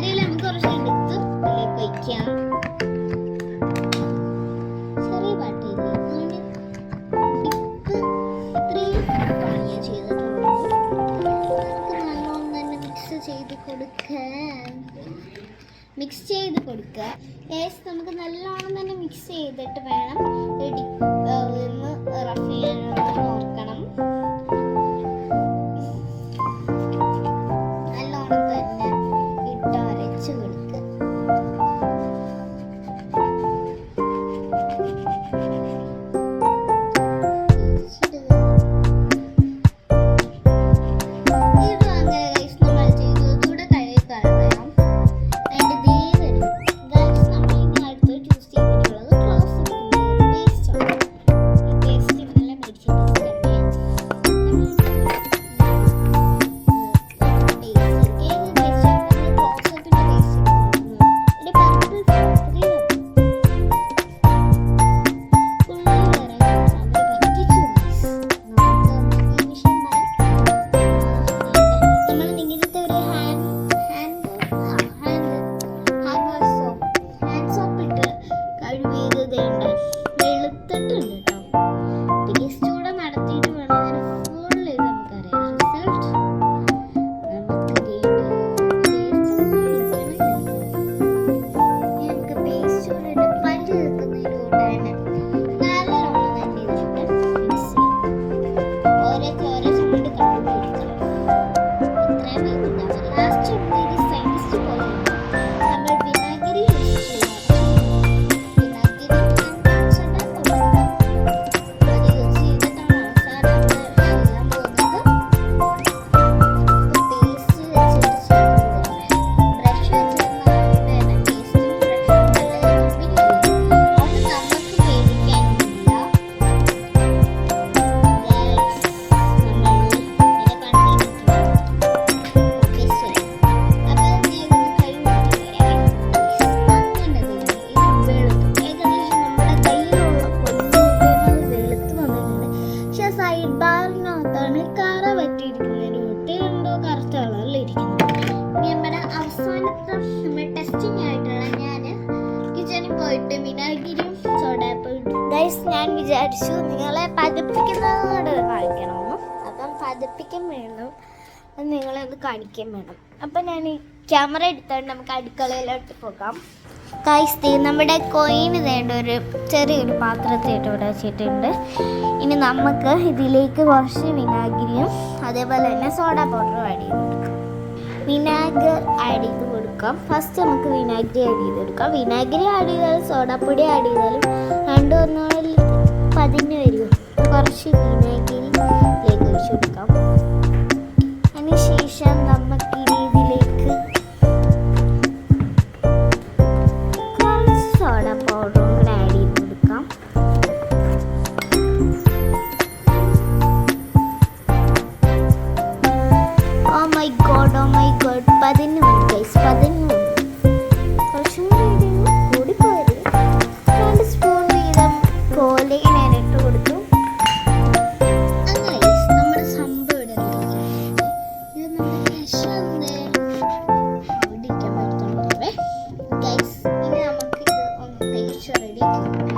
പഞ്ചസാരയിൽ നമുക്ക് കുറച്ച് എടുത്ത് ഇതിലേക്ക് വയ്ക്കാം. ചെറിയ പാട്ടയില്ലേ ഡിപ്പ് ഇത്രയും ഞാൻ ചെയ്തിട്ടുള്ളൂ. നമുക്ക് നല്ലോണം തന്നെ മിക്സ് ചെയ്ത് കൊടുക്കാം. നമുക്ക് നല്ലോണം തന്നെ മിക്സ് ചെയ്തിട്ട് വേണം ഒന്ന് റഫ് ചെയ്യാൻ ഓർക്കണം. നല്ലോണം തന്നെ ഇട്ട് അരച്ച് കൊടുക്കുക. ഞാൻ വിചാരിച്ചു നിങ്ങളെ പതിപ്പിക്കുന്നത് കാണിക്കണമെന്ന്. അപ്പം പതിപ്പിക്കാൻ വേണം, അത് നിങ്ങളെ ഒന്ന് കാണിക്കാൻ വേണം. അപ്പം ഞാൻ ഈ ക്യാമറ എടുത്തോണ്ട് നമുക്ക് അടുക്കളയിലോട്ട് പോകാം. ഗൈസ്, നമ്മുടെ കോയിൻ വേണ്ട ഒരു ചെറിയൊരു പാത്രത്തിലിട്ട് ഇവിടെ വെച്ചിട്ടുണ്ട്. ഇനി നമുക്ക് ഇതിലേക്ക് കുറച്ച് വിനാഗിരിയും അതേപോലെ തന്നെ സോഡ പൗഡറും ആഡ് ചെയ്ത് കൊടുക്കാം. വിനാഗിരി ആഡ് ചെയ്ത് കൊടുക്കാം. ഫസ്റ്റ് നമുക്ക് വിനാഗിരി ആഡ് ചെയ്ത് കൊടുക്കാം. വിനാഗിരി ആഡ് ചെയ്താലും സോഡാപ്പൊടി ആഡ് ചെയ്താലും രണ്ടും ഒന്നുകളിൽ പതിഞ്ഞ് വരും. കുറച്ച് വിനാഗിരിയിലേക്ക് ഒഴിച്ച് കൊടുക്കാം. അതിനുശേഷം നമുക്ക് ഇതിലേക്ക് കുറച്ച് സോഡ പൗഡറും കൂടെ ആഡ് ചെയ്ത് കൊടുക്കാം. ഓ മൈ ഗോഡ് 11 ഗൈസ്, 11 കുറച്ചും കൂടി പോയത് 2 സ്പൂൺ വീതം പോലെ ഞാൻ ഇട്ട് കൊടുത്തു. അങ്ങനെ നമ്മുടെ സംഭവം ഇത് നമ്മുടെ ഓടിക്കാൻ പറ്റുന്നുണ്ടേ ഗൈസ്. ഇനി നമുക്കിത് ഒന്ന് തേച്ച് റെഡിയാക്കി